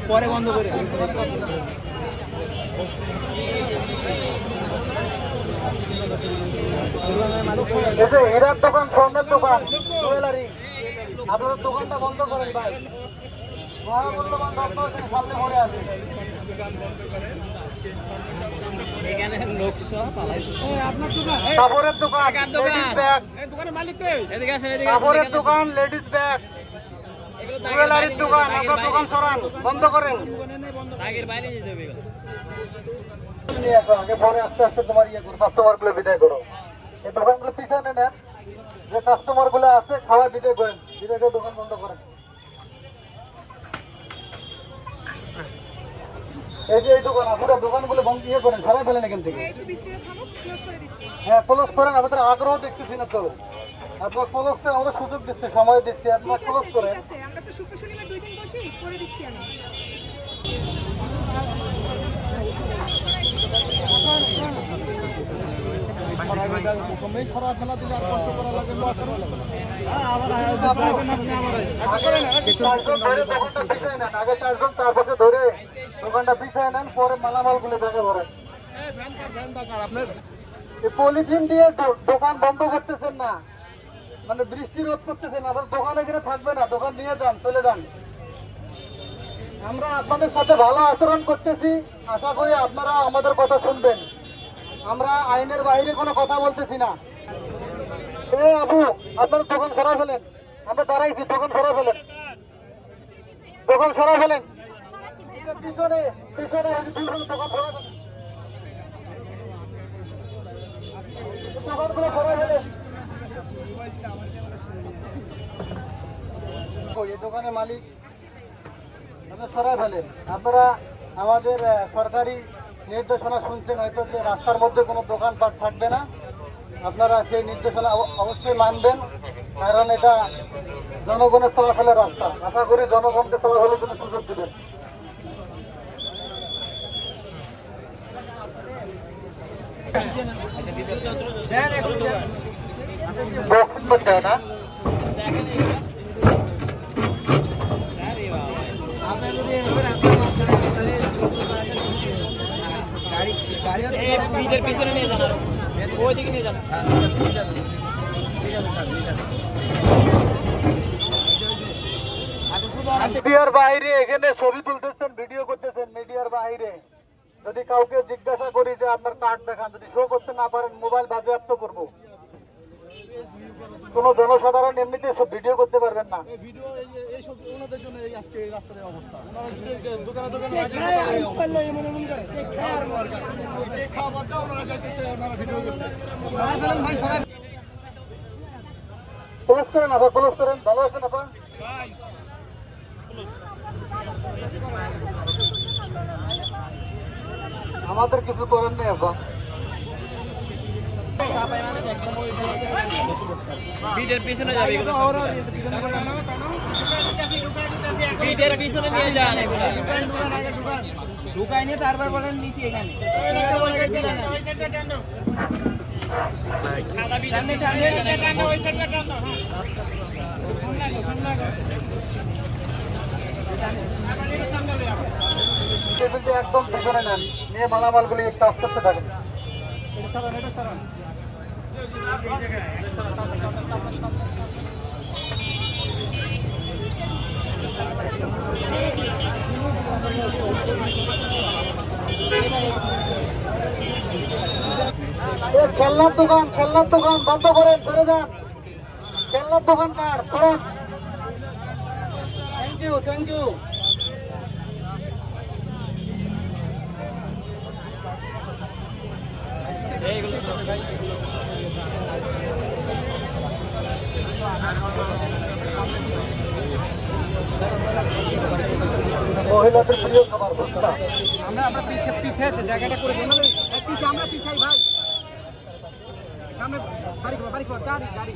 পরে বন্ধ করে হীরার দোকান, স্বর্ণের দোকান, জুয়েলারি, আপনার দোকানটা বন্ধ করেন ভাই। মহামূল্যবান রত্ন সামনে পড়ে আছে। কাপড়ের দোকান, কাপড়ের দোকান, লেডিস ব্যাগ, জুয়েলারির দোকান, আপনার দোকান সরান, বন্ধ করেন। আগে পরে আস্তে আস্তে তোমার ইয়ে করো, কাস্টমার গুলো বিদায় করো। এই দোকানগুলো পিছনে নেন, যে কাস্টমার গুলো আছে খাওয়া বিদায় করেন, বিদায় করে দোকান বন্ধ করেন। এই যে এই দোকান, আপনারা দোকানগুলো ইয়ে করেন, সারাই ফেলেন এখান থেকে। হ্যাঁ, ক্লোজ করেন। আমাদের আগ্রহ দেখতেছি না, তবে আপনার ক্লোজ করে আমাদের সুযোগ দিচ্ছে, সময় দিচ্ছে, আপনার ক্লোজ করেন। আমরা তো শুক্র শনিবার 2 দিন বসে করে দিচ্ছি। আমি ফেলা দিলে আর কষ্ট করা লাগে না। আগে 4 জন, তারপরে ধরে দোকানটা পিছায় নেন, পরে মালামাল গুলো ব্যাগে ভরেন। পলিথিন দিয়ে দোকান বন্ধ করতেছেন না, মানে বৃষ্টি রোধ করতেছেন, আবার দোকান এখানে থাকবে না, দোকান নিয়ে যান, চলে যান। আমরা আপনাদের সাথে ভালো আচরণ করতেছি, আশা করি আপনারা আমাদের কথা শুনবেন। আমরা আইনের বাইরে কোনো কথা বলতেছি না। আপু, আপনার দোকান সরা ফেলেন, আমরা দাঁড়াইছি, দোকান সরা ফেলেন, দোকান সরা ফেলেন, পিছনে পিছনে দোকান সরা ফেলেন, দোকানগুলো সরা ফেলেন। এই দোকানের মালিক আপনারা সরাই ফেলেন। আপনারা আমাদের সরকারি নির্দেশনা শুনছেন হয়তো, যে রাস্তার মধ্যে কোনো দোকানপাট থাকবে না। আপনারা সেই নির্দেশনা অবশ্যই মানবেন, কারণ এটা জনগণের চলাচলের রাস্তা। আশা করি জনগণকে চলাচলের জন্য সুযোগ দেবেন। না পিছনে নিয়ে যান, ওই দিকে নিয়ে যান। মিডিয়ার বাইরে এখানে ছবি তুলতেছেন, ভিডিও করতেছেন, মিডিয়ার বাইরে যদি কাউকে জিজ্ঞাসা করি যে আপনার কার্ড দেখান, যদি শো করতে না পারেন মোবাইল বাজেয়াপ্ত করবো। কোন জনসাধারণ এমনিতে সব ভিডিও করতে পারবেন না। ক্লোজ করেন, আবার ক্লোজ করেন। ভালো আছেন আপা? আমাদের কিছু করেন নেই আপা। বিটের পিছনে যাবে, বিটের পিছনে নিয়ে যান, ঢুকাই নিয়ে তারপর বলেন নিচে এখানে। একদম পেছনে নেন, নিয়ে মালামালগুলি একটু আস্তে আস্তে থাকেন। খেলনার দোকান, খেলনার দোকান বন্ধ করেন, চলে যান। খেলনার দোকান কার? করুন। Thank you, thank you. মহিলাদের প্রিয় খাবার ফুচকা। আমরা পিছিয়ে জায়গাটা করে দিই, আমরা পিছাই ভাই, সামনে বাড়ি গাড়ি